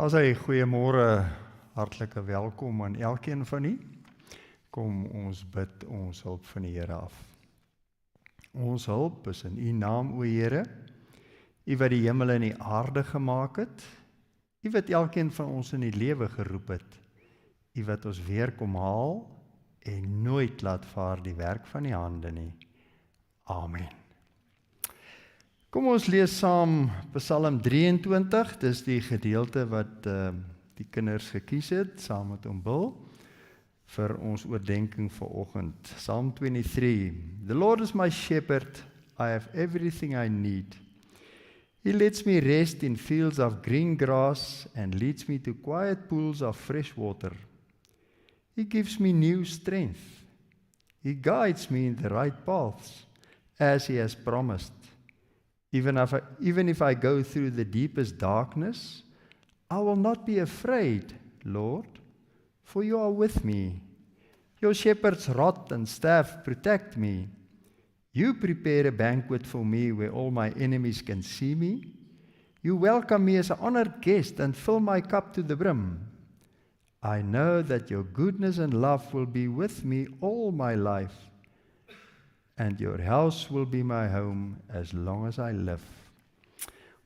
As hy goeiemôre, hartlike welkom aan elkeen van u. Kom ons bid ons hulp van die Here af. Ons hulp is in u naam, o Here, u wat die hemel en die aarde gemaak het, u wat elkeen van ons in die lewe geroep het, u wat ons weer kom haal en nooit laat vaar die werk van die hande nie. Amen. Kom ons lees saam Psalm 23, dis die gedeelte wat die kinders gekies het, saam met oom Bill, vir ons oordenking vanoggend. Psalm 23, The Lord is my shepherd, I have everything I need. He lets me rest in fields of green grass and leads me to quiet pools of fresh water. He gives me new strength. He guides me in the right paths, as he has promised. Even if I go through the deepest darkness, I will not be afraid, Lord, for you are with me. Your shepherd's rod and staff protect me. You prepare a banquet for me where all my enemies can see me. You welcome me as an honored guest and fill my cup to the brim. I know that your goodness and love will be with me all my life, and your house will be my home as long as I live.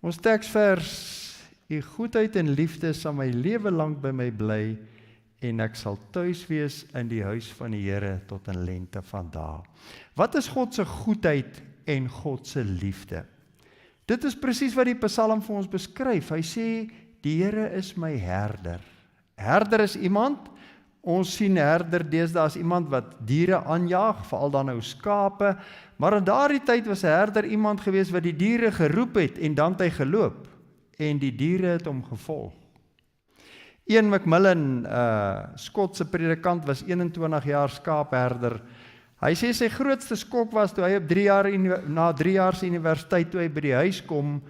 Ons teksvers, u goedheid en liefde sal my lewe lank by my bly, en ek sal tuis wees in die huis van die Here tot in lengte van dae. Wat is God se goedheid en God se liefde? Dit is presies wat die Psalm vir ons beskryf. Hy sê, die Here is my herder. Herder is iemand, ons sien herder deesdae as iemand wat diere aanjaag, veral dan nou skape, maar in daardie tyd was 'n herder iemand gewees wat die diere geroep het en dan het hy geloop, en die diere het hom gevolg. Ian Macmillan, Skotse predikant, was 21 jaar skaapherder. Hy sê sy grootste skok was toe hy na 3 jaar se universiteit, toe hy by die huis kom,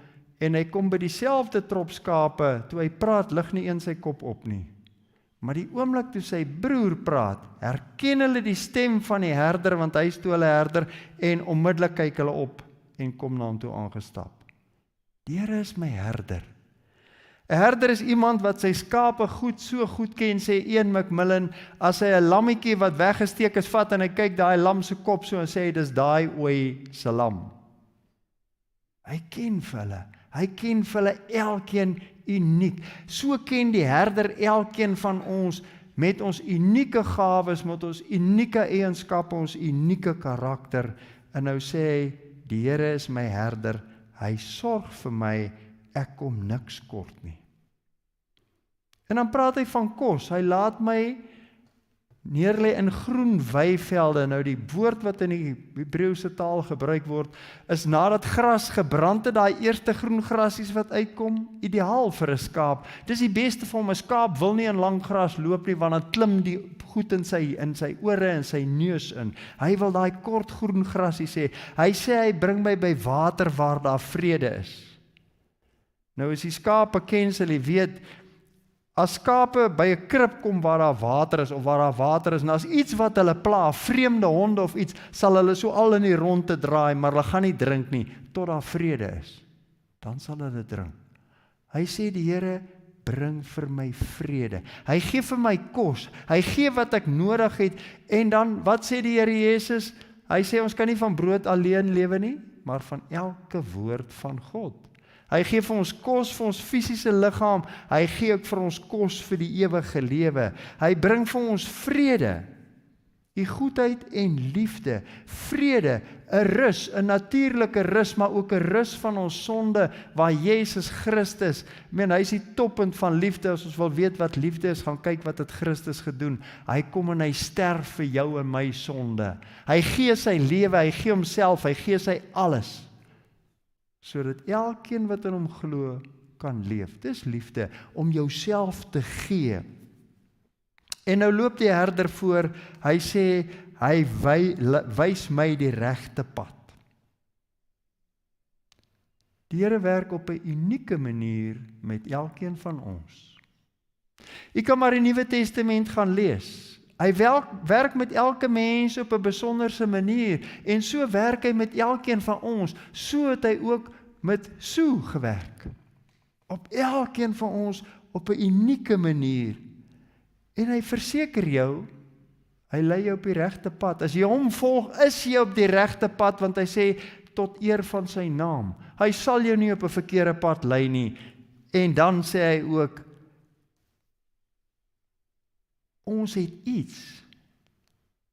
en hy kom by dieselfde trop skape, toe hy praat, lig nie een sy kop op nie. Maar die oomblik toe sy broer praat, herken hulle die stem van die herder, want hy is toe hulle herder, en onmiddellik kyk hulle op, en kom na hom toe aangestap. Die Here is my herder. 'n Herder is iemand wat sy skape so goed ken, sê Ian Macmillan, as hy 'n lammetjie wat weggesteek is vat, en hy kyk daai lam se kop so, en sê, dis daai ooi se lam. Hy ken vir hulle elkeen uniek. So ken die herder elkeen van ons, met ons unieke gawes, met ons unieke eienskappe, ons unieke karakter. En nou sê hy, die Here is my herder, hy sorg vir my, ek kom niks kort nie. En dan praat hy van kos, hy laat my neerlê in groen weivelde. Nou die woord wat in die Hebreëse taal gebruik word, is nadat gras gebrand het, daai eerste groen grasies wat uitkom, ideaal vir 'n skaap. Dis die beste vir hom. 'n Skaap wil nie in lang gras loop nie, want dan klim die goed in sy ore en sy neus in. Hy wil daai kort groen grasies hê. Hy sê hy bring my by water waar daar vrede is. Nou as die skape ken, sal jy weet, as skape by 'n krib kom waar daar water is, of waar daar water is, en as iets wat hulle pla, vreemde honde of iets, sal hulle so al in die ronde draai, maar hulle gaan nie drink nie, tot daar vrede is. Dan sal hulle drink. Hy sê die Here bring vir my vrede. Hy gee vir my kos, hy gee wat ek nodig het, en dan, wat sê die Here Jesus? Hy sê ons kan nie van brood alleen lewe nie, maar van elke woord van God. Hy gee vir ons kos vir ons fisiese liggaam, hy gee ook vir ons kos vir die ewige lewe. Hy bring vir ons vrede, die goedheid en liefde, vrede, 'n rus, 'n natuurlike rus, maar ook 'n rus van ons sonde, waar Jesus Christus, hy is die toppunt van liefde. As ons wil weet wat liefde is, gaan kyk wat het Christus gedoen. Hy kom en hy sterf vir jou en my sonde. Hy gee sy lewe, hy gee homself, hy gee sy alles, sodat elkeen wat in hom glo kan leef. Dis liefde, om jouself te gee. En nou loop die herder voor, hy sê, hy wys my die regte pad. Die Here werk op 'n unieke manier met elkeen van ons. U kan maar die Nuwe Testament gaan lees. Hy werk met elke mens op 'n besonderse manier, en so werk hy met elkeen van ons. So het hy ook met Sue gewerk. Op elkeen van ons op 'n unieke manier. En hy verseker jou, hy lei jou op die regte pad. As jy hom volg, is jy op die regte pad, want hy sê, tot eer van sy naam. Hy sal jou nie op 'n verkeerde pad lei nie. En dan sê hy ook, ons het iets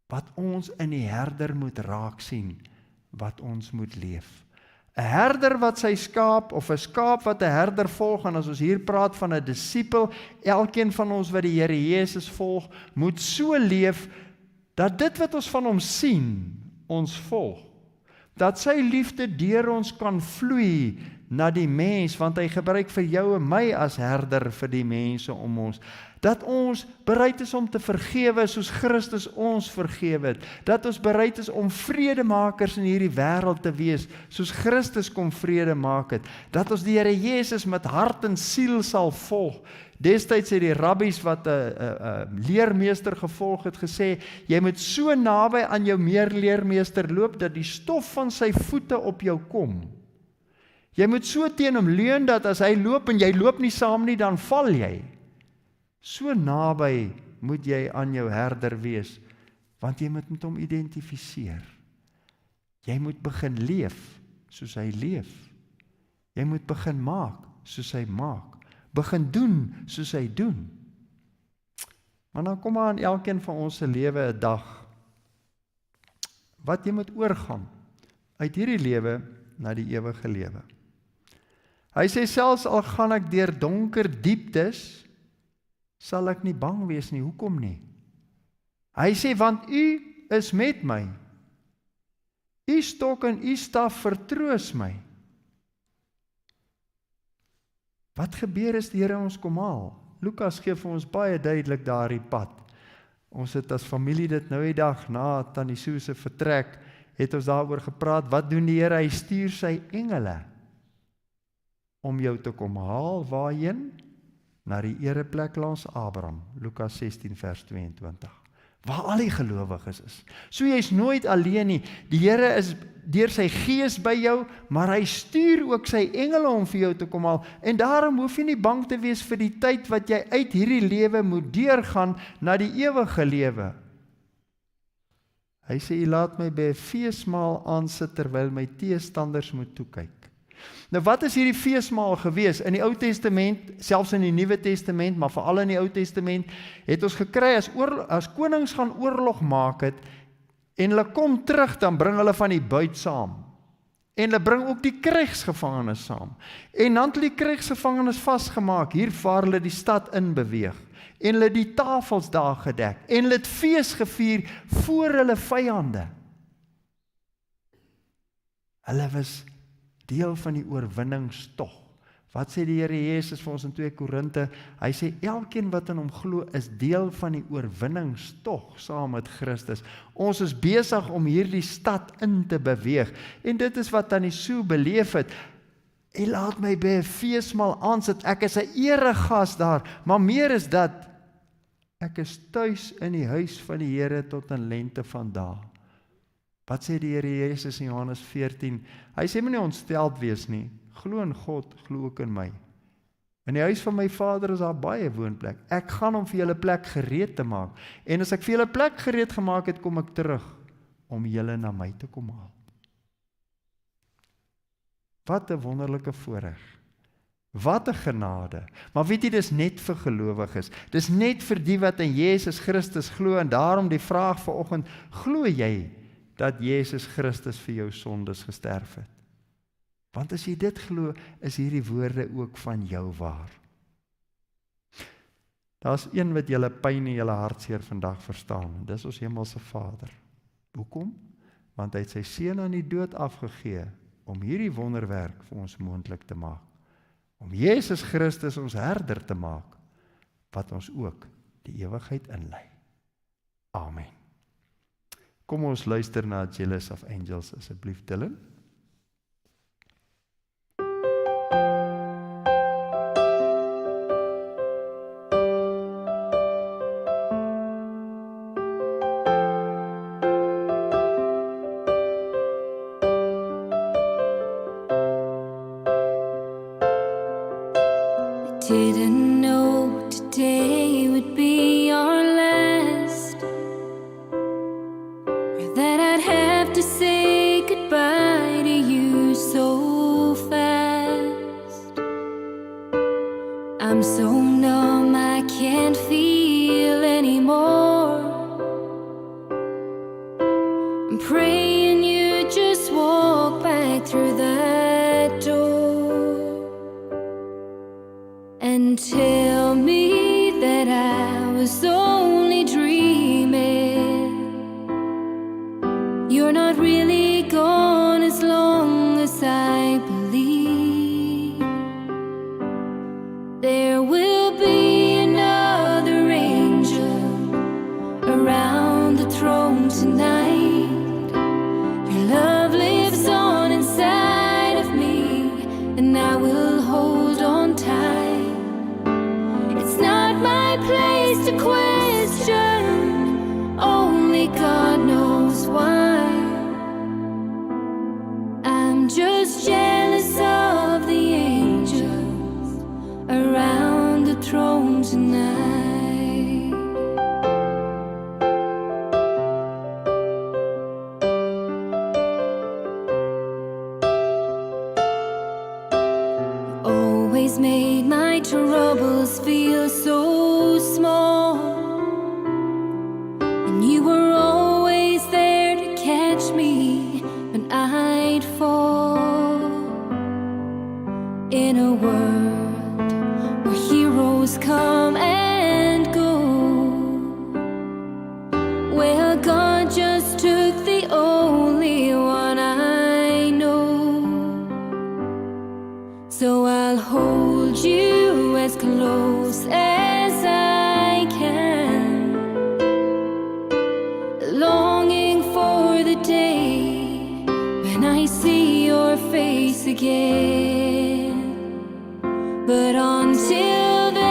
wat ons in die herder moet raak sien, wat ons moet leef. 'n herder wat sy skaap, of 'n skaap wat 'n herder volg, en as ons hier praat van 'n disipel, elkeen van ons wat die Here Jesus volg, moet so leef, dat dit wat ons van hom sien, ons volg. Dat sy liefde deur ons kan vloei na die mens, want hy gebruik vir jou en my as herder vir die mense om ons. Dat ons bereid is om te vergewe soos Christus ons vergewe het. Dat ons bereid is om vredemakers in hierdie wêreld te wees, soos Christus kom vrede maak het. Dat ons die Here Jesus met hart en siel sal volg. Destyds het die rabbies wat 'n leermeester gevolg het gesê, jy moet so naby aan jou leermeester loop, dat die stof van sy voete op jou kom. Jy moet so teen hom leun, dat as hy loop en jy loop nie saam nie, dan val jy. So naby moet jy aan jou herder wees, want jy moet met hom identifiseer. Jy moet begin leef soos hy leef. Jy moet begin maak soos hy maak. Begin doen soos hy doen. Maar dan kom aan elkeen van ons se lewe 'n dag, wat jy moet oorgaan, uit hierdie lewe na die ewige lewe. Hy sê, selfs al gaan ek deur donker dieptes, sal ek nie bang wees nie. Hoekom nie? Hy sê, want u is met my. U stok en u staf vertroos my. Wat gebeur as die Here ons kom haal? Lukas gee vir ons baie duidelik daardie pad. Ons het as familie dit nou die dag, na Tannie Sue se vertrek, het ons daaroor gepraat. Wat doen die Here? Hy stuur sy engele om jou te kom haal. Waarheen? Na die ereplek langs Abraham. Lukas 16 vers 22. Waar al die gelowiges is. So jy is nooit alleen nie. Die Here is deur sy gees by jou, maar hy stuur ook sy engele om vir jou te kom haal. En daarom hoef jy nie bang te wees vir die tyd wat jy uit hierdie lewe moet deurgaan na die ewige lewe. Hy sê, jy laat my by 'n feesmaal aansit terwyl my teestanders moet toekyk. Nou wat is hierdie feesmaal gewees? In die Ou Testament, selfs in die Nuwe Testament, maar veral in die Ou Testament, het ons gekry as konings gaan oorlog maak het, en hulle kom terug, dan bring hulle van die buit saam. En hulle bring ook die krygsgevangenes saam. En dan het hulle die krygsgevangenes vasgemaak, hier vaar hulle die stad in beweeg. En hulle die tafels daar gedek, en hulle het fees gevier voor hulle vyande. Hulle was deel van die oorwinningstog. Wat sê die Here Jesus vir ons in 2 Korinte? Hy sê, elkeen wat in hom glo is deel van die oorwinningstog saam met Christus. Ons is besig om hierdie stad in te beweeg. En dit is wat Tannie Sue beleef het. Hy laat my by 'n feesmaal aansit. Ek is 'n eregas daar, maar meer is dat, ek is tuis in die huis van die Here tot in lente van dae. Wat sê die Here Jesus in Johannes 14? Hy sê, moenie ontsteld wees nie. Glo in God, glo ook in my. In die huis van my Vader is daar baie woonplek. Ek gaan om vir julle plek gereed te maak. En as ek vir julle plek gereed gemaak het, kom ek terug om julle na my te kom haal. Wat 'n wonderlike voorreg. Wat 'n genade. Maar weet jy, dis net vir gelowiges. Dis net vir die wat in Jesus Christus glo, en daarom die vraag vanoggend, glo jy dat Jesus Christus vir jou sondes gesterf het? Want as jy dit glo, is hierdie woorde ook van jou waar. Daar's een wat julle pyn en julle hartseer vandag verstaan, en dis ons hemelse Vader. Hoekom? Want hy het sy seun aan die dood afgegee, om hierdie wonderwerk vir ons moontlik te maak. Om Jesus Christus ons herder te maak, wat ons ook die ewigheid inlei. Amen. Kom ons luister na Jealous of Angels asseblief, Dylan. Didn't know today would be our last, or that I'd have to say goodbye to you so fast. I'm so numb I can't feel anymore. I'm praying you just walk back through that door and tell me that I was only dreaming. You're not really gone as long as I believe. There will be another angel around the throne tonight. Your love lives on inside of me, and I will hold on tight. It's not my place to question, only God knows why. I'm just jealous of the angels around the throne tonight. Always made my troubles feel so small, and you were always there to catch me when I'd fall. In a world where heroes come and go, well, God just took the only one I know. So I'll hold you as close as I can, longing for the day when I see your face again. But until then,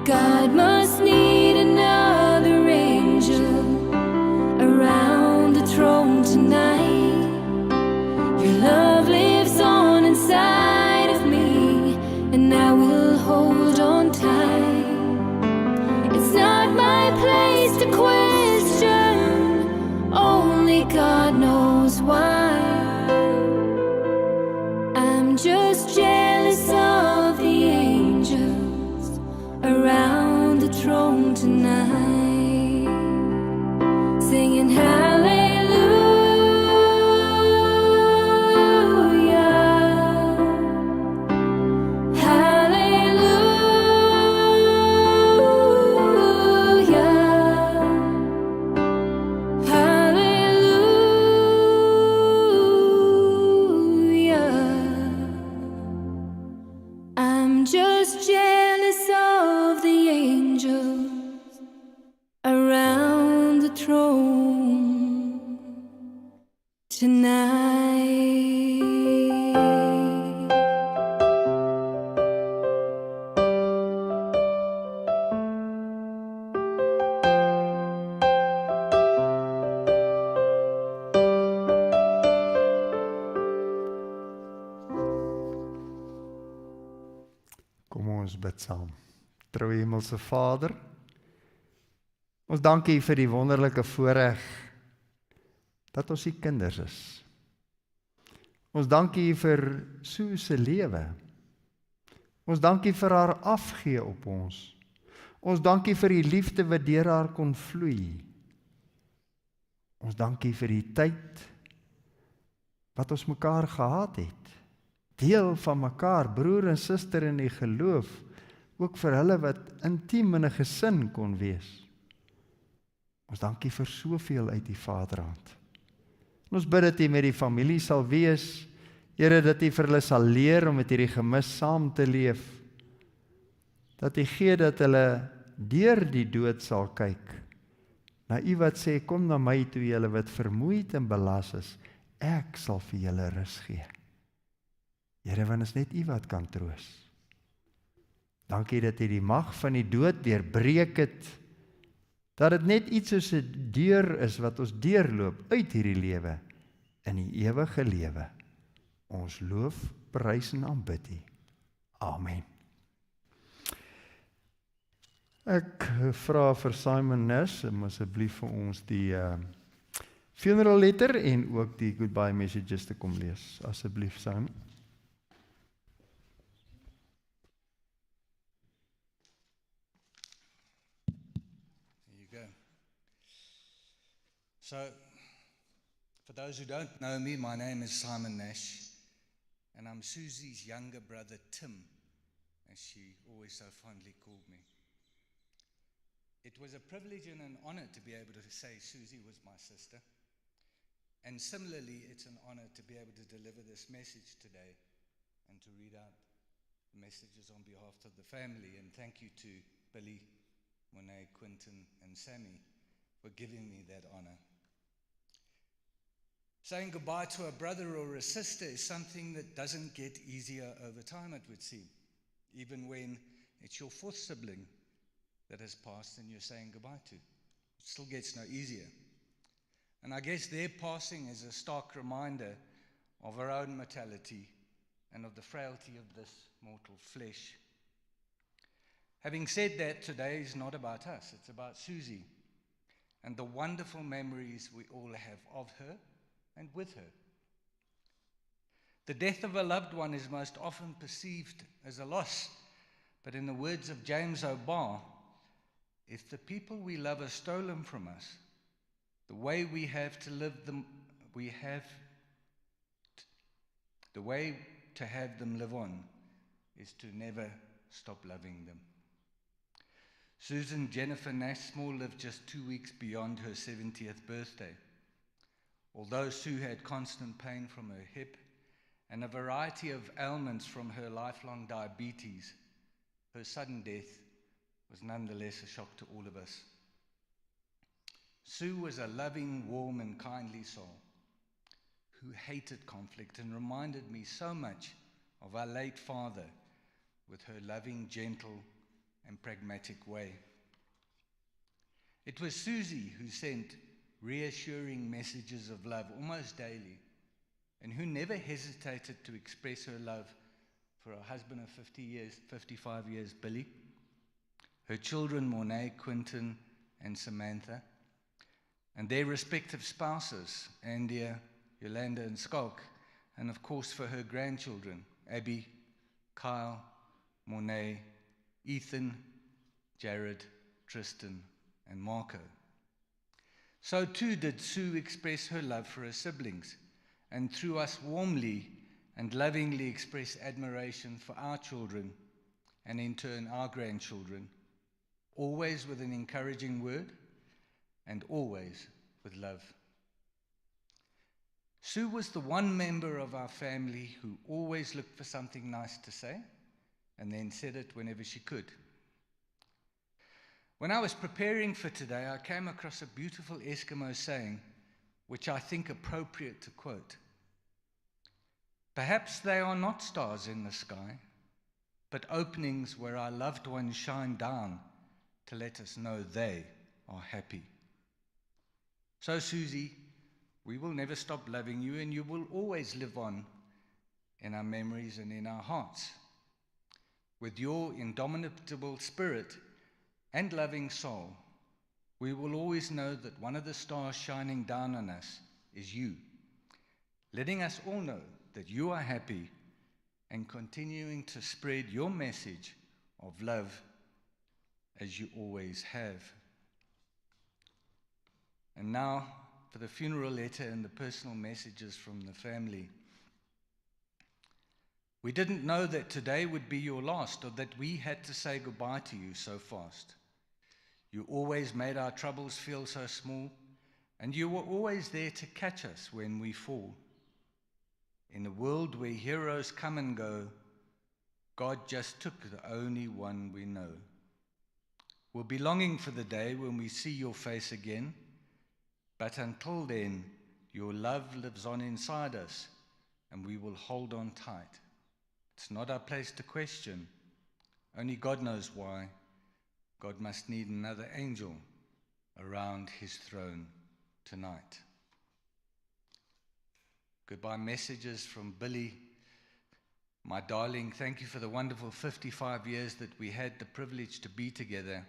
God must need another angel around the throne tonight. Your love lives on inside of me, and I will hold on tight. It's not my place to question, only God knows why. I'm just jealous of the angels around the throne tonight, singing hallelujah, hallelujah, hallelujah. I'm just jealous of the angels around the throne tonight. Kom ons bid saam. Trou Hemelse Vader, ons dank U vir die wonderlike voorreg dat ons U kinders is. Ons dank U vir Sue se lewe. Ons dank U vir haar afgee op ons. Ons dank U vir die liefde wat deur haar kon vloei. Ons dank U vir die tyd wat ons mekaar gehad het. Deel van mekaar, broer en suster in die geloof, ook vir hulle wat intiem in 'n gesin kon wees. Ons dank U vir soveel uit die Wapadrant. Ons bid dat U met die familie sal wees, Here, dat U vir hulle sal leer om met hierdie gemis saam te leef, dat U gee dat hulle deur die dood sal kyk, na U wat sê, kom na my toe julle wat vermoeid en belas is, ek sal vir julle rus gee. Here, want is net U wat kan troos. Dankie dat U die mag van die dood deurbreek het, dat dit net iets soos 'n deur is wat ons deurloop uit hierdie lewe in die ewige lewe. Ons loof, prys en aanbid U. Amen. Ek vra vir Simon Nash om asseblief vir ons die funeral letter en ook die goodbye messages te kom lees. Asseblief, Simon. There you go. So, for those who don't know me, my name is Simon Nash, and I'm Susie's younger brother, Tim, as she always so fondly called me. It was a privilege and an honor to be able to say Susie was my sister. And similarly, it's an honor to be able to deliver this message today and to read out the messages on behalf of the family. And thank you to Billy, Monet, Quinton, and Sammy for giving me that honor. Saying goodbye to a brother or a sister is something that doesn't get easier over time, it would seem. Even when it's your fourth sibling that has passed and you're saying goodbye to. It still gets no easier. And I guess their passing is a stark reminder of our own mortality and of the frailty of this mortal flesh. Having said that, today is not about us, it's about Susie and the wonderful memories we all have of her and with her. The death of a loved one is most often perceived as a loss, but in the words of James O'Barr, if the people we love are stolen from us, the way we have to live them, the way to have them live on is to never stop loving them. Susan Jennifer Nash Small lived just 2 weeks beyond her 70th birthday. Although Sue had constant pain from her hip and a variety of ailments from her lifelong diabetes, her sudden death was nonetheless a shock to all of us. Sue was a loving, warm, and kindly soul who hated conflict and reminded me so much of our late father with her loving, gentle, and pragmatic way. It was Susie who sent reassuring messages of love almost daily, and who never hesitated to express her love for her husband of 55 years, Billy, her children, Monet, Quinton, and Samantha, and their respective spouses, Andia, Yolanda, and Skalk, and of course for her grandchildren, Abby, Kyle, Monet, Ethan, Jared, Tristan, and Marco. So too did Sue express her love for her siblings, and through us warmly and lovingly express admiration for our children, and in turn our grandchildren, always with an encouraging word, and always with love. Sue was the one member of our family who always looked for something nice to say, and then said it whenever she could. When I was preparing for today, I came across a beautiful Eskimo saying, which I think appropriate to quote. Perhaps they are not stars in the sky, but openings where our loved ones shine down to let us know they are happy. So, Susie, we will never stop loving you, and you will always live on in our memories and in our hearts. With your indomitable spirit and loving soul, we will always know that one of the stars shining down on us is you, letting us all know that you are happy and continuing to spread your message of love as you always have. And now for the funeral letter and the personal messages from the family. We didn't know that today would be your last, or that we had to say goodbye to you so fast. You always made our troubles feel so small, and you were always there to catch us when we fall. In a world where heroes come and go, God just took the only one we know. We'll be longing for the day when we see your face again, but until then, your love lives on inside us, and we will hold on tight. It's not our place to question. Only God knows why. God must need another angel around his throne tonight. Goodbye messages from Billy, My darling, thank you for the wonderful 55 years that we had the privilege to be together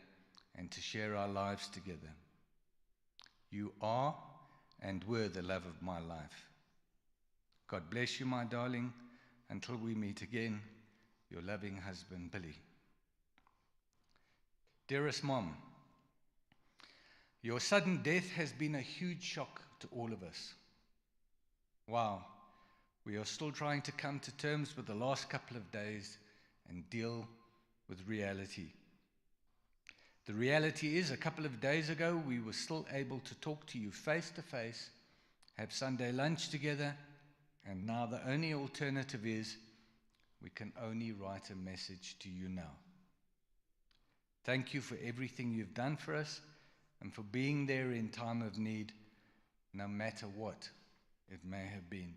and to share our lives together. You are and were the love of my life. God bless you, my darling. Until we meet again, your loving husband, Billy. Dearest Mom, your sudden death has been a huge shock to all of us. Wow, we are still trying to come to terms with the last couple of days and deal with reality. The reality is, a couple of days ago, we were still able to talk to you face to face, have Sunday lunch together, and now the only alternative is we can only write a message to you now. Thank you for everything you've done for us and for being there in time of need, no matter what it may have been.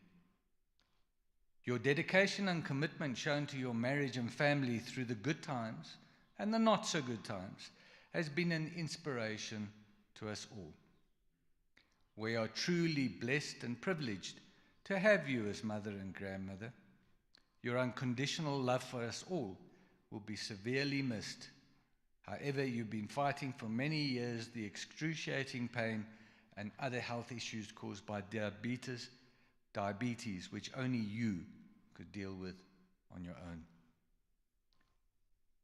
Your dedication and commitment shown to your marriage and family through the good times and the not so good times has been an inspiration to us all. We are truly blessed and privileged to have you as mother and grandmother. Your unconditional love for us all will be severely missed. However, you've been fighting for many years the excruciating pain and other health issues caused by diabetes, which only you could deal with on your own.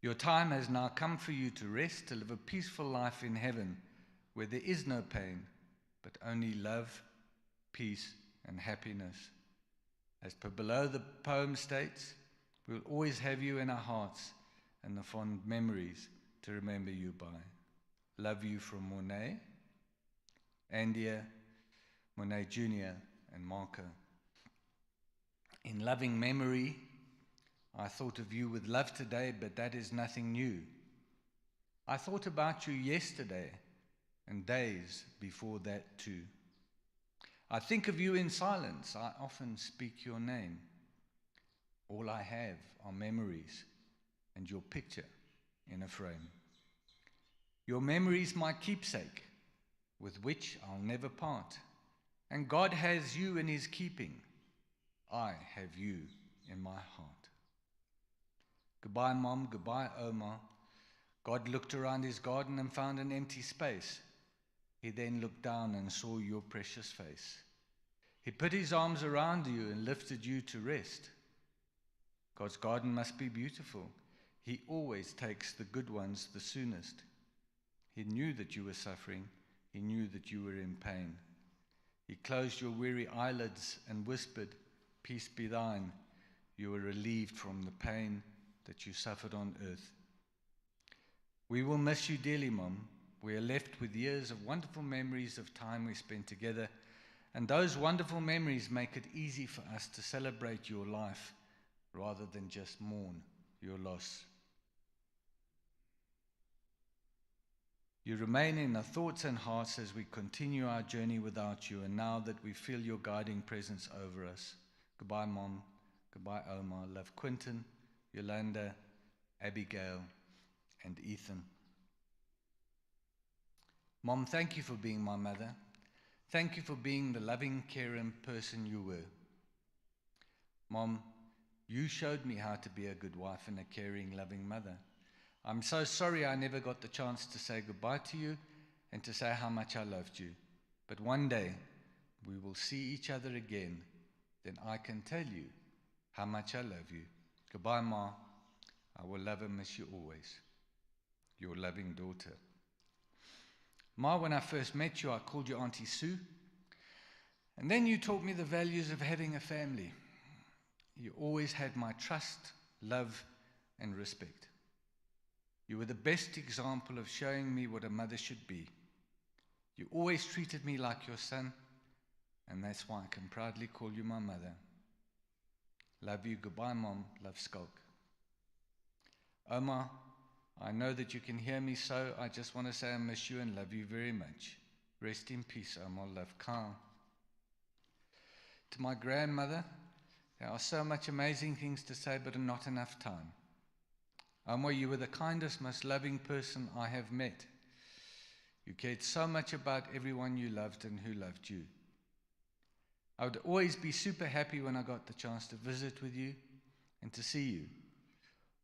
Your time has now come for you to rest, to live a peaceful life in heaven, where there is no pain, but only love, peace, and happiness. As per below the poem states, we will always have you in our hearts and the fond memories to remember you by. Love you from Monet, Andia, Monet Jr., and Marco. In loving memory, I thought of you with love today, but that is nothing new. I thought about you yesterday and days before that too. I think of you in silence. I often speak your name. All I have are memories and your picture in a frame. Your memory's my keepsake, with which I'll never part. And God has you in his keeping. I have you in my heart. Goodbye, Mom. Goodbye, Oma. God looked around his garden and found an empty space. He then looked down and saw your precious face. He put his arms around you and lifted you to rest. God's garden must be beautiful. He always takes the good ones the soonest. He knew that you were suffering. He knew that you were in pain. He closed your weary eyelids and whispered, "Peace be thine." You were relieved from the pain that you suffered on earth. We will miss you dearly, Mom. We are left with years of wonderful memories of time we spent together, and those wonderful memories make it easy for us to celebrate your life rather than just mourn your loss. You remain in our thoughts and hearts as we continue our journey without you, and now that we feel your guiding presence over us. Goodbye, Mom. Goodbye, Oma. Love, Quentin, Yolanda, Abigail, and Ethan. Mom, thank you for being my mother. Thank you for being the loving, caring person you were. Mom, you showed me how to be a good wife and a caring, loving mother. I'm so sorry I never got the chance to say goodbye to you and to say how much I loved you. But one day, we will see each other again. Then I can tell you how much I love you. Goodbye, Ma. I will love and miss you always. Your loving daughter. Ma, when I first met you, I called you Auntie Sue. And then you taught me the values of having a family. You always had my trust, love, and respect. You were the best example of showing me what a mother should be. You always treated me like your son, and that's why I can proudly call you my mother. Love you. Goodbye, Mom. Love, Skulk. Oma, I know that you can hear me, so I just want to say I miss you and love you very much. Rest in peace, Oma. Love, Carl. To my grandmother, there are so much amazing things to say, but not enough time. Oma, you were the kindest, most loving person I have met. You cared so much about everyone you loved and who loved you. I would always be super happy when I got the chance to visit with you. and to see you.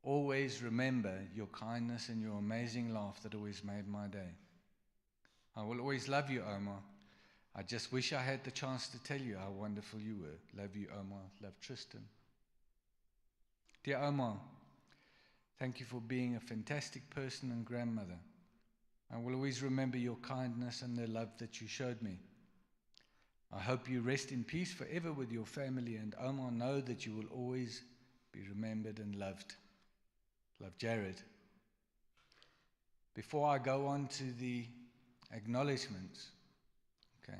Always remember your kindness and your amazing laugh that always made my day. I will always love you, Omar. I just wish I had the chance to tell you how wonderful you were. Love you, Omar. Love, Tristan. Dear Omar, thank you for being a fantastic person and grandmother. I will always remember your kindness and the love that you showed me. I hope you rest in peace forever with your family, and Omar, know that you will always be remembered and loved. Love, Jared. Before I go on to the acknowledgements, okay,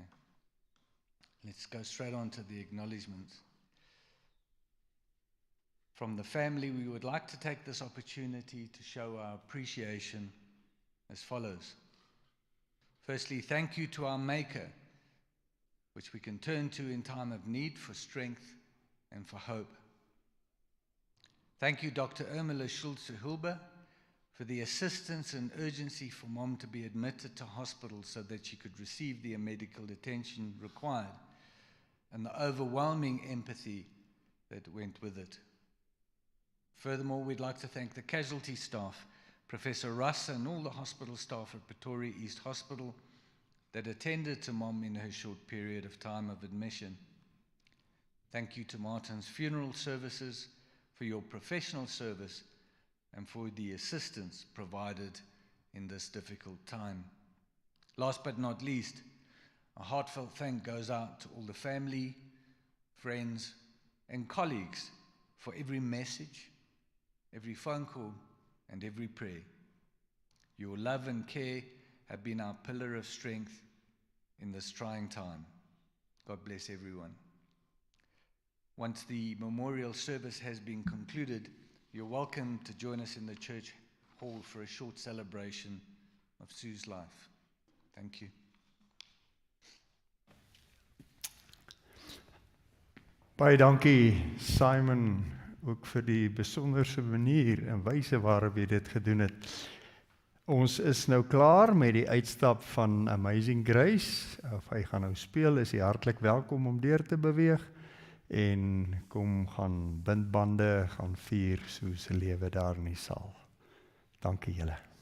let's go straight on to the acknowledgements. From the family, we would like to take this opportunity to show our appreciation as follows. Firstly, thank you to our Maker, which we can turn to in time of need for strength and for hope. Thank you, Dr. Ermela Schulze-Hulber, for the assistance and urgency for Mom to be admitted to hospital so that she could receive the medical attention required, and the overwhelming empathy that went with it. Furthermore, we'd like to thank the casualty staff, Professor Russ and all the hospital staff at Pretoria East Hospital that attended to Mom in her short period of time of admission. Thank you to Martin's Funeral Services for your professional service and for the assistance provided in this difficult time. Last but not least, a heartfelt thank goes out to all the family, friends, and colleagues for every message, every phone call, and every prayer. Your love and care have been our pillar of strength in this trying time. God bless everyone. Once the memorial service has been concluded, you're welcome to join us in the church hall for a short celebration of Sue's life. Thank you. Baie dankie Simon ook vir die besonderse manier en wyse waarop jy dit gedoen het. Ons is nou klaar met die uitstap van Amazing Grace. Of hy gaan nou speel, is hy hartlik welkom om deur te beweeg. En kom gaan bindbande, gaan vier soos 'n lewe daar in die saal. Dankie julle.